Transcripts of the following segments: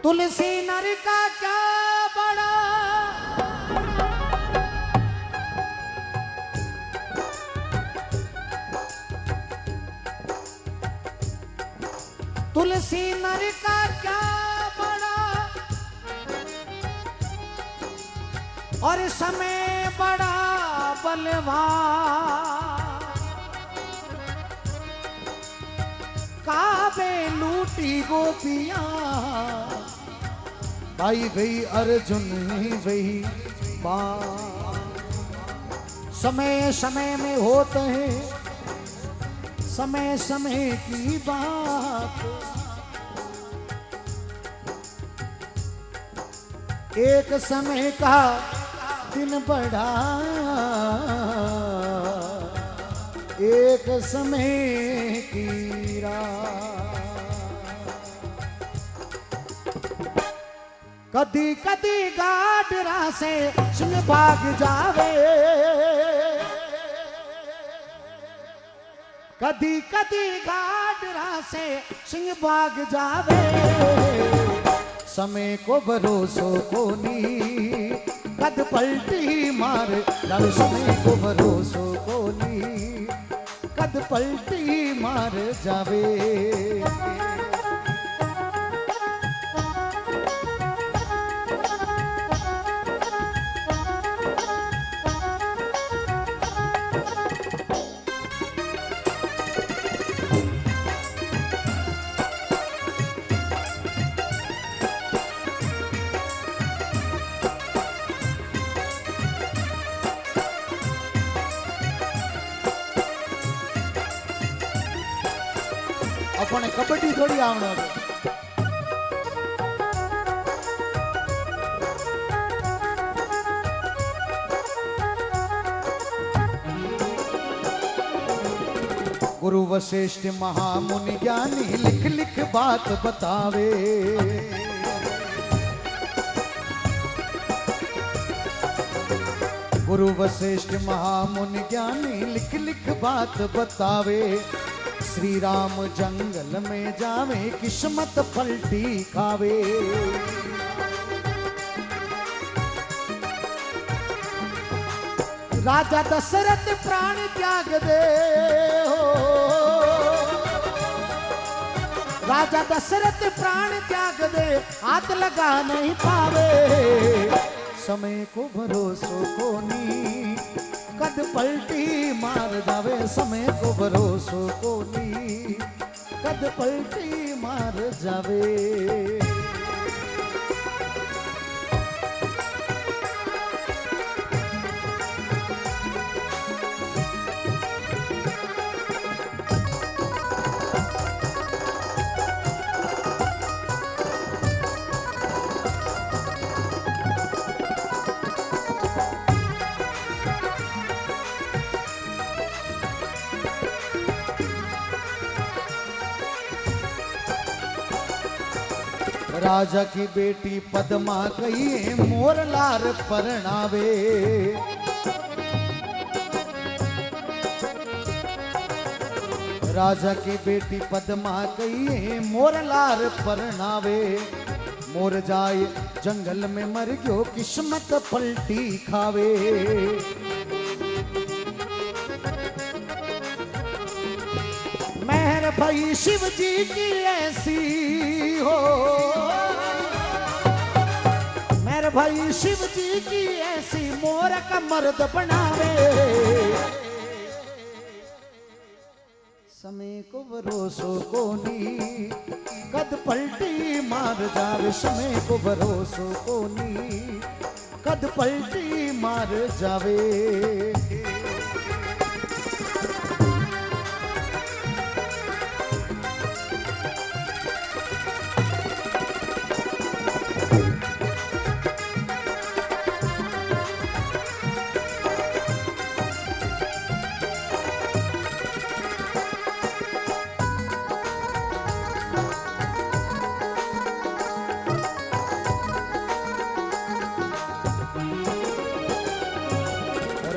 तुलसी नर का क्या बड़ा, तुलसी नर का क्या बड़ा, और समय बड़ा बलवान। काबे लूटी गोपियां, आई गई अर्जुन ही वही बात। समय समय में होते हैं समय समय की बात। एक समय का दिन बड़ा, एक समय की रात। कदी कदी गाडरा से सिंह भाग जावे, कदी कदी गाडरा से सिंह भाग जावे। समय को भरोसो को नी, कद पलटी मार जावे। समय को भरोसो को नी, कद पलटी मार जावे। अपने कबड्डी थोड़ी आवड़े। गुरु वशिष्ठ महामुनि ज्ञानी लिख लिख बात बतावे। गुरु वशिष्ठ महामुनि ज्ञानी लिख लिख बात बतावे। श्री राम जंगल में जावे, किस्मत पलटी खावे। राजा दशरथ प्राण त्याग दे हो, राजा दशरथ प्राण त्याग दे, हाथ लगा नहीं पावे। समय को भरोसो को नी, कद पलटी मार जावे। समय को भरोसो को नी, कद पलटी मार जावे। राजा की बेटी पद्मा कहिए मोर लार परणावे। राजा की बेटी पद्मा कहिए मोर लार परणावे। मोर जाए जंगल में मर गयो, किस्मत पलटी खावे। मेहर भाई शिव जी की ऐसी हो, मेरे भाई शिव जी की ऐसी मोर का मर्द बनावे। समय को भरोसो को नी, कद पलटी मार जावे। समय को भरोसो को नी, कद पलटी मार जावे।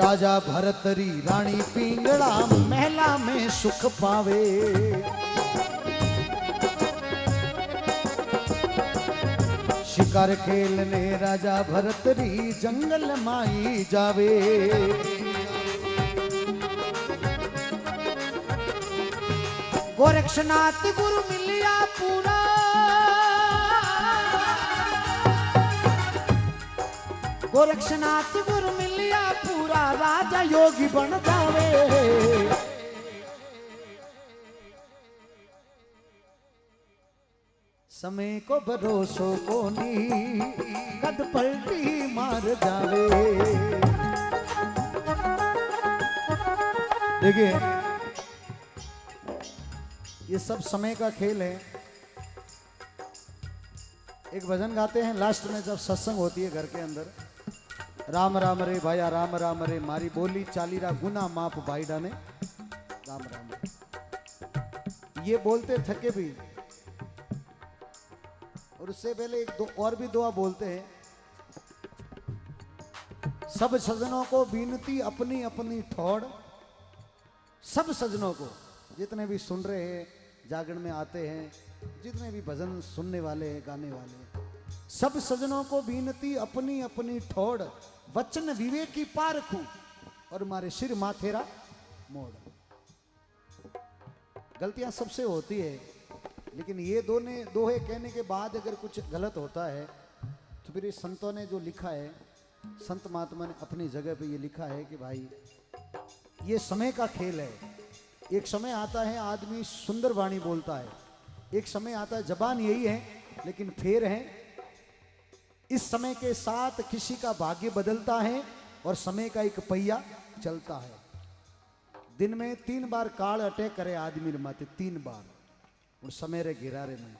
राजा भरतरी रानी पिंगला महला में सुख पावे। शिकार खेलने राजा भरत री जंगल माई जावे। गोरक्षनाथ गुरु मिलिया पूरा, गोरक्षनाथ गुरु मिलिया पूरा, राजा योगी बन जावे। समय को भरोसो कोनी, कद पलटी मार जावे। देखिए ये सब समय का खेल है। एक भजन गाते हैं लास्ट में जब सत्संग होती है घर के अंदर, राम राम रे भाया राम राम रे, मारी बोली चालीरा गुना माप भाई डाने राम राम। ये बोलते थके भी, और उससे पहले एक दो और भी दुआ बोलते हैं। सब सजनों को बीनती अपनी अपनी ठोड़, सब सजनों को जितने भी सुन रहे हैं, जागरण में आते हैं, जितने भी भजन सुनने वाले हैं, गाने वाले हैं, सब सजनों को बीनती अपनी अपनी ठोड़, वचन विवेक की पारखू और मारे सिर माथेरा मोड़। गलतियां सबसे होती है, लेकिन ये दोहे कहने के बाद अगर कुछ गलत होता है तो फिर संतों ने जो लिखा है, संत महात्मा ने अपनी जगह पे ये लिखा है कि भाई ये समय का खेल है। एक समय आता है आदमी सुंदर वाणी बोलता है, एक समय आता है जबान यही है लेकिन फेर है। इस समय के साथ किसी का भाग्य बदलता है और समय का एक पहिया चलता है। दिन में 3 बार काल अटैक करे आदमी माते, 3 बार, और समय रे घिरारे में,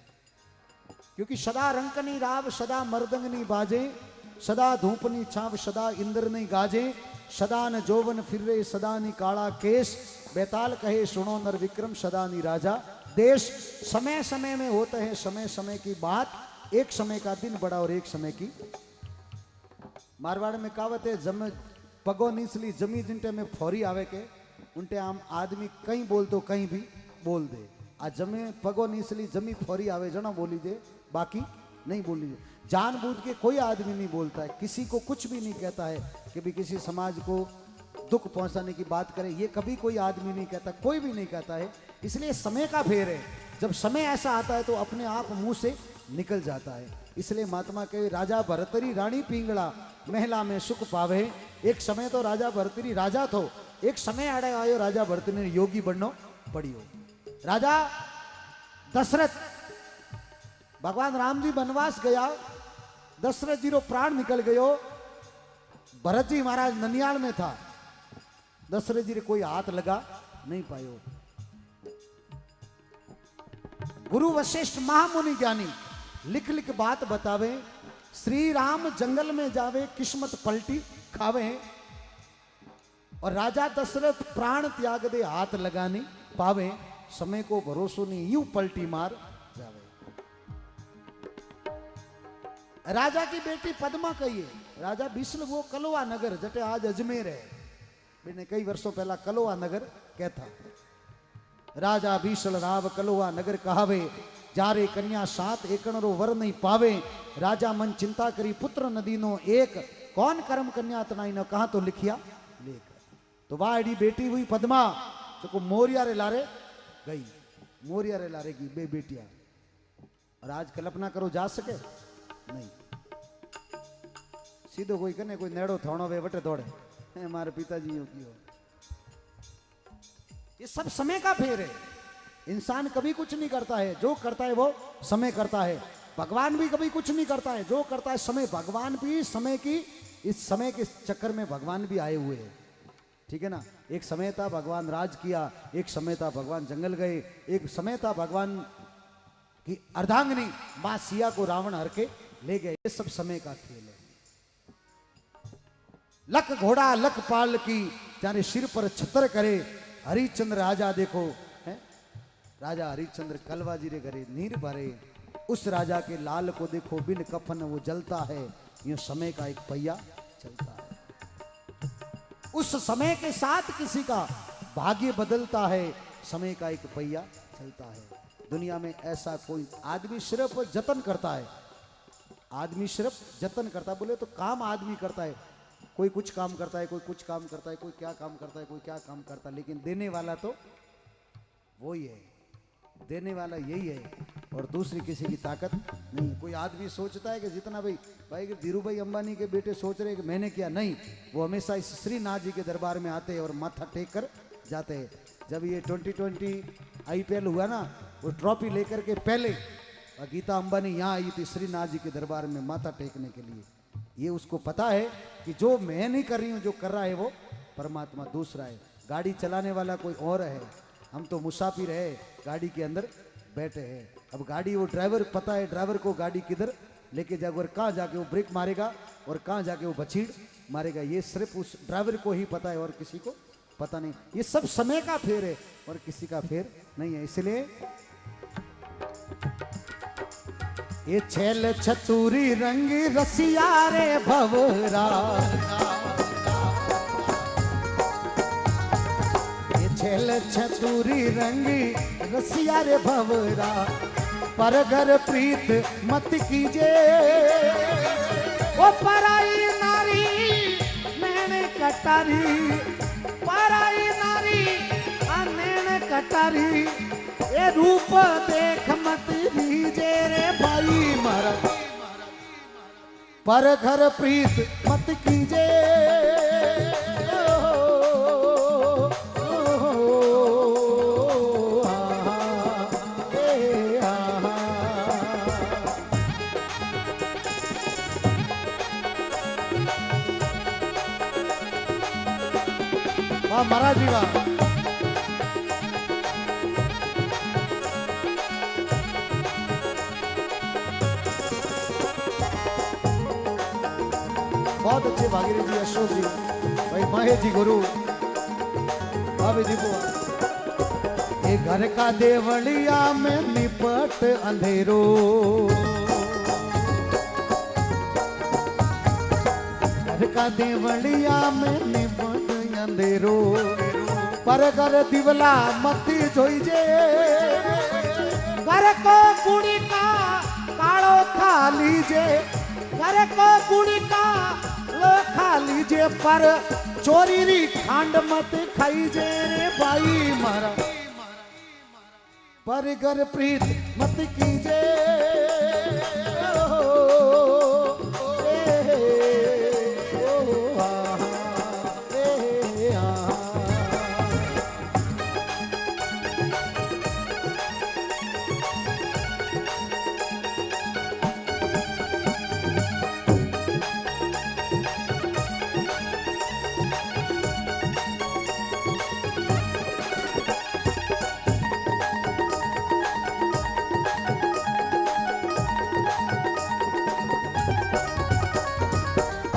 क्योंकि सदा रंकनी राव, सदा मर्दंगनी बाजे, सदा धूपनी छाव, सदा इंद्र नहीं गाजे, सदा न जोवन फिर रे, सदा नी काला केश, बेताल कहे सुनो नर विक्रम, सदा नी राजा देश। समय समय में होता है समय समय की बात, एक समय का दिन बड़ा और एक समय की। मारवाड़ में कहावत है, जम पगो नीचली जमी जिनटे में फोरी आवे के, उनटे आम आदमी कहीं बोल तो कहीं भी बोल दे। आज जमे पगो नीचली जमी फोरी आवे जना बोली दे, बाकी नहीं बोली दे। जानबूझ के कोई आदमी नहीं बोलता है, किसी को कुछ भी नहीं कहता है कि भी किसी समाज को दुख पहुंचाने की बात करे, ये कभी कोई आदमी नहीं कहता, कोई भी नहीं कहता है। इसलिए समय का फेर है, जब समय ऐसा आता है तो अपने आप मुंह से निकल जाता है। इसलिए महात्मा कहे, राजा भरतरी रानी पिंगला, महिला में सुख पावे। एक समय तो राजा भरतरी राजा थो, एक समय आड़े आयो राजा भरतरी ने योगी बननो पड़ियो। राजा दशरथ, भगवान राम जी वनवास गया, दशरथ जी रो प्राण निकल गयो, भरत जी महाराज ननियाल में था, दशरथ जी रे कोई हाथ लगा नहीं पायो। गुरु वशिष्ठ महामुनि ज्ञानी लिख लिख बात बतावे, श्री राम जंगल में जावे, किस्मत पलटी खावे, और राजा दशरथ प्राण त्याग दे, हाथ लगा नहीं पावे, समय को भरोसो नहीं यूं पलटी मार जावे। राजा की बेटी पद्मा कहिए, राजा बिसल वो कलोआ नगर जटे आज अजमेर है, मैंने कई वर्षों पहला कलोआ नगर कहता। राजा बीसल राव कलोआ नगर कहावे, जारे कन्या 7 एकड़ रो वर नहीं पावे, राजा मन चिंता करी पुत्र नदी नो एक, कौन कर्म कन्या तनाई न कहा तो लिखिया लेख। तो वाह एडी बेटी हुई पद्मा, तो मोरिया रे लारे गई, मोरिया रे लारे की बे बेटिया। और आज कल्पना करो जा सके नहीं, सीधो कोई कने कोई नेड़ो थोड़ो वे वटे दौड़े, हमारे पिताजी यूं की हो। ये सब समय का फेर है। इंसान कभी कुछ नहीं करता है, जो करता है वो समय करता है। भगवान भी कभी कुछ नहीं करता है, जो करता है समय। भगवान भी समय की, इस समय के चक्कर में भगवान भी आए हुए हैं, ठीक है ना। एक समय था भगवान राज किया, एक समय था भगवान जंगल गए, एक समय था भगवान की अर्धांगिनी मां सिया को रावण हर के ले गए। ये सब समय का खेल है। लख घोड़ा लख पाल की, जाने सिर पर छतर करे, हरिश्चंद्र राजा देखो है, राजा हरिश्चंद्र कलवाजी रे घरे नीर भरे, उस राजा के लाल को देखो बिन कफन वो जलता है, यूं समय का एक पहिया चलता है। उस समय के साथ किसी का भाग्य बदलता है, समय का एक पहिया चलता है। दुनिया में ऐसा कोई आदमी सिर्फ जतन करता है, आदमी सिर्फ जतन करता है। बोले तो काम आदमी करता है, कोई कुछ काम करता है, कोई कुछ काम करता है, कोई क्या काम करता है, कोई क्या काम करता है, लेकिन देने वाला तो वही है, देने वाला यही है और दूसरी किसी की ताकत नहीं है। कोई आदमी सोचता है कि जितना भाई कि धीरू भाई अंबानी के बेटे सोच रहे हैं कि मैंने किया, नहीं, वो हमेशा इस श्रीनाथ जी के दरबार में आते हैं और माथा टेक कर जाते हैं। जब ये 2020 IPL हुआ ना, वो ट्रॉफी लेकर के पहले गीता अंबानी यहाँ आई थी श्रीनाथ जी के दरबार में माथा टेकने के लिए। ये उसको पता है कि जो मैं नहीं कर रही हूँ, जो कर रहा है वो परमात्मा दूसरा है। गाड़ी चलाने वाला कोई और है, हम तो मुसाफिर है, गाड़ी के अंदर बैठे हैं। अब गाड़ी वो ड्राइवर, पता है ड्राइवर को गाड़ी किधर लेके जाएगा और कहाँ जाके वो ब्रेक मारेगा और कहाँ जाके वो बछीड़ मारेगा, ये सिर्फ उस ड्राइवर को ही पता है और किसी को पता नहीं। ये सब समय का फेर है और किसी का फेर नहीं है। इसलिए ये छेल छतुरी रंगी रसिया रे भवरा, ये छेल छतुरी रंगी रसिया रे भवरा, पर घर प्रीत मत कीजे, वो पराई नारी मैंने कटारी, पराई नारी मैंने कटारी, ये रूप देख मत दीजे रे भाई मारा, पर घर प्रीत मत कीजे, वाह महाराज जी वाह। बहुत अच्छे भागीरथ जी, अशोक जी, भाई महेश जी, गुरु भाभी जी को। ये घर का देवलिया में निपट अंधेरो, घर का देवलिया में निपट अंधेरो, पर घर दिवला मती जोईजे, घर को कुड़ी का कालो खा लीजे, घर को कुड़ी का लो खा लीजे, पर चोरी री खांड मत खाईजे रे भाई मारा, पर घर प्रीत मत कीजे,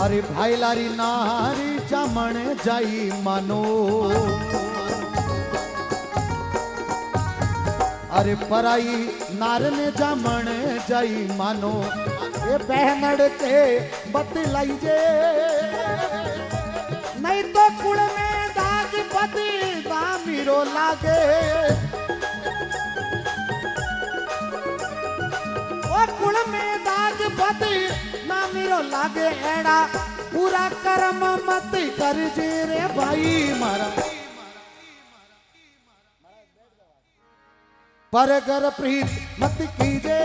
अरे भाई लारी नारी जमण जाई मानो, अरे पराई नार ने जमण जाई मानो, ये बहनड़ के बतलाई जे, नहीं तो कुड़ में दाग पति दामिरो लागे, ओ कुड़ में दाग पति नामिरो लागे, एड़ा पूरा कर्म मत कर जे रे भाई मारा, पर घर प्रीत मत कीजे,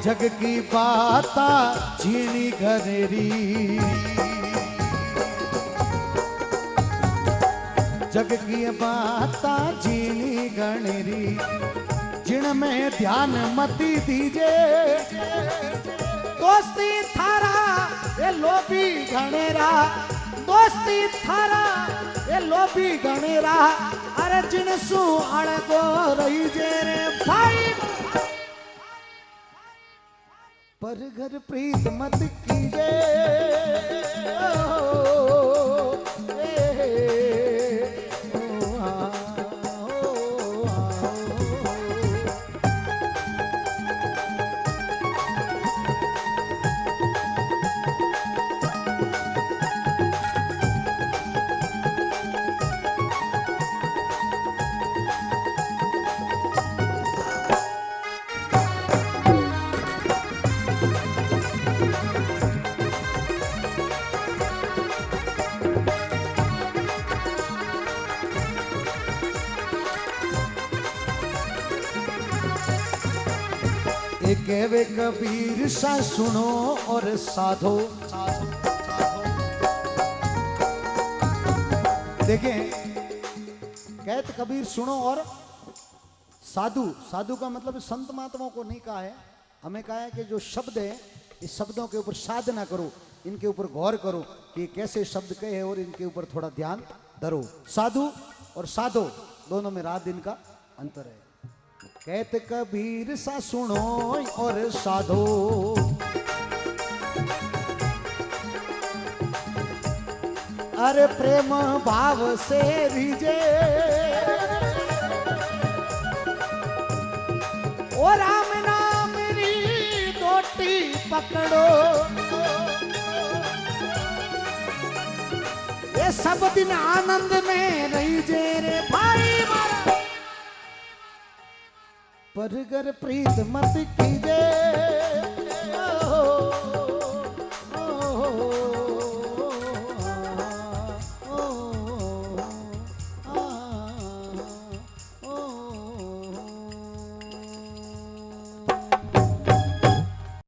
जग की बाता झीणी घनेरी, जग की बाता झीणी घनेरी, जिन में ध्यान मती दीजे, तो दोस्ती थारा ये लोभी घनेरा, दोस्ती थारा ये लोभी घनेरा, अरे जिनसु अड़गो रही जे रे भाई, पर घर प्रीत मत कीजे। कहवे कबीर सा सुनो और साधो। देखें, कहते कबीर सुनो और साधु। साधु का मतलब संत महात्माओं को नहीं कहा है, हमें कहा है कि जो शब्द है इस शब्दों के ऊपर साधना करो, इनके ऊपर गौर करो कि कैसे शब्द कहे और इनके ऊपर थोड़ा ध्यान धरो। साधु और साधो दोनों में रात दिन का अंतर है। कहते कबीर सा सुनो और साधो, अरे प्रेम भाव से रीजे, ओ राम नाम री दोटी पकड़ो, ये सब दिन आनंद में रही जे रे भाई मारा, पर घर प्रीत मत कीजे।